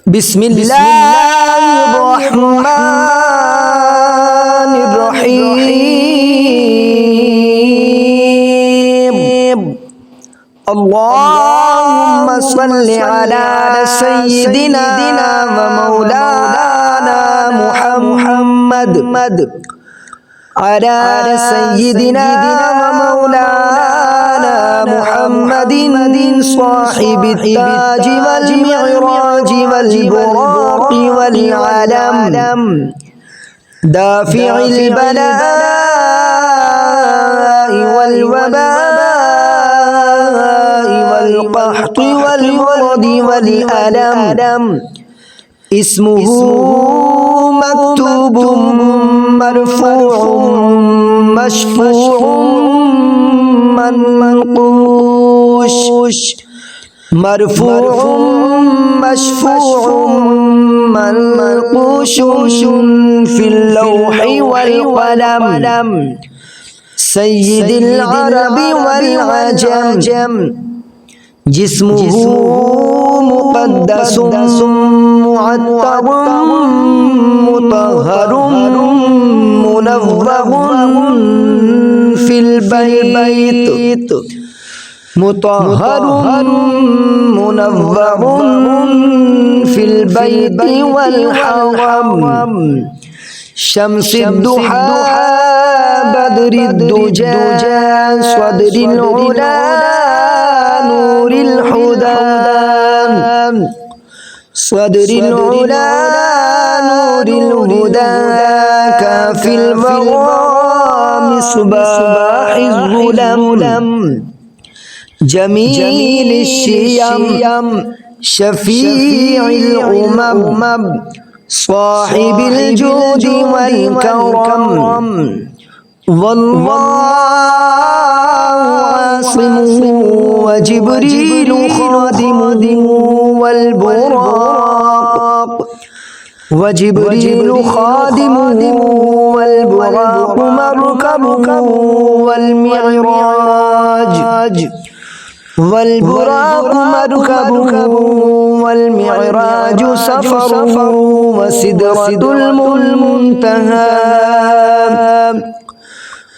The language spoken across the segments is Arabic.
بسم الله الرحمن الرحيم. اللهم صل على سيدنا ومولانا محمد على سيدنا ومولانا محمد صاحب التاج والمعراج والبراق والعلم دافع البلاء والوباء والقحط والمرض والألم اسمه مكتوب مرفوع مشفوع منقوش مرفوع مشفوع منقوش في اللوح والقلم سيد العرب والعجم جسمه مقدس معطر مطهر منور في البيت مطهر منور في البيت والحرم شمس الضحى بدر الدجى صدر العلا نور الهدى صدر العلا نور الهدى كافي الورى مصباح الظلم جميل الشيم شفيع الأمم صاحب الجود والكرم والله عاصمه وجبريل خادمه والبراق وجبريل خادمه والبراق مركبه والمعراج والبراق مركبه والمعراج سفره وسدرة المنتهى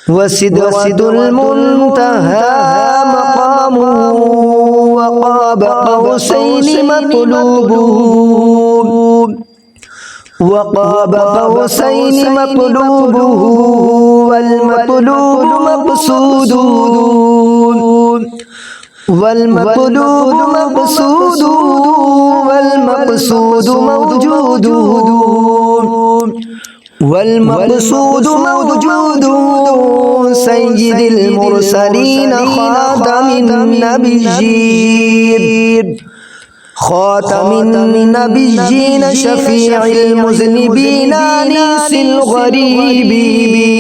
وسدرة المنتهى مقامه وقاب قوسين مطلوبه وقاب قوسين مطلوبه والمطلوب مقصوده والمطلوب مقصود والمقصود موجود والمقصود موجود سيد المرسلين خاتم النبيين خاتم النبيين شفيع المذنبين أنيس الغريبين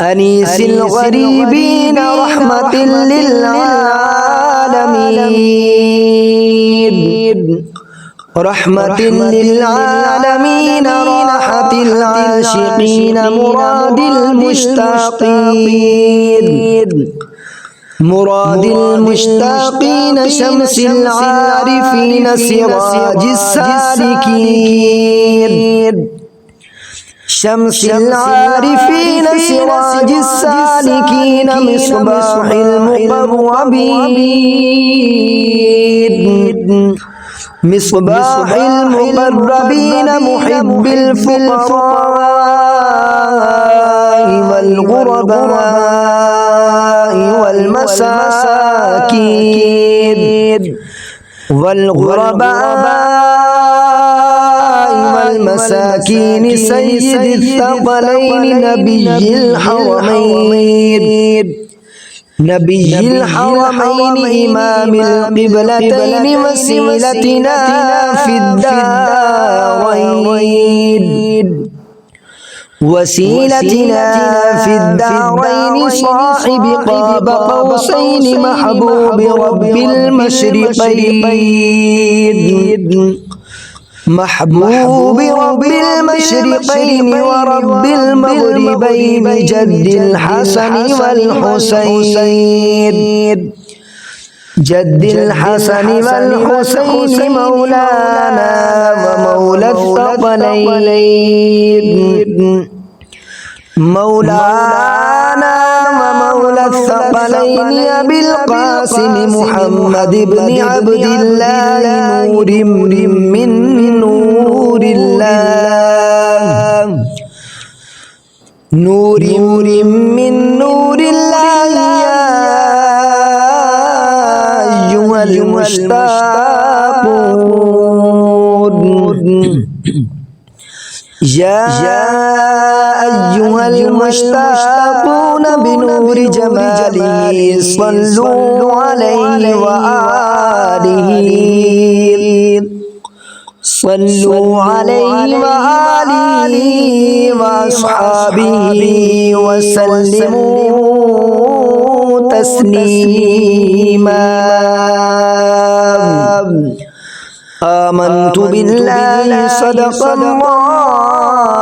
أنيس الغريبين رحمة للعالمين رحمة للعالمين راحة العاشقين مراد المشتاقين مراد المشتاقين شمس العارفين سراج السالكين شمس العارفين سراج السالكين مصباح المقربين مصباح المقربين محب الفقراء والغرباء والمساكين والغرباء والمساكين سيد الثقلين نبي الحرمين نبي الحرمين إمام القبلتين وسيلتنا في الدارين وسيلتنا في الدارين صاحب قاب قوسين محبوب رب المشرقين محبوب رب المشرقين ورب المغربين جد الحسن والحسين جد الحسن والحسين مولانا ومولى الثقلين مولانا ومولى الثقلين أبي القاسم محمد بن عبد الله نور من نور الله نور من نور الله يا أيها المشتاقون يا أيها المشتاقون بنور جماله صلوا عليه وآله صلوا عليه وآله وأصحابه وسلموا تسليما آمنت بالله صدق الله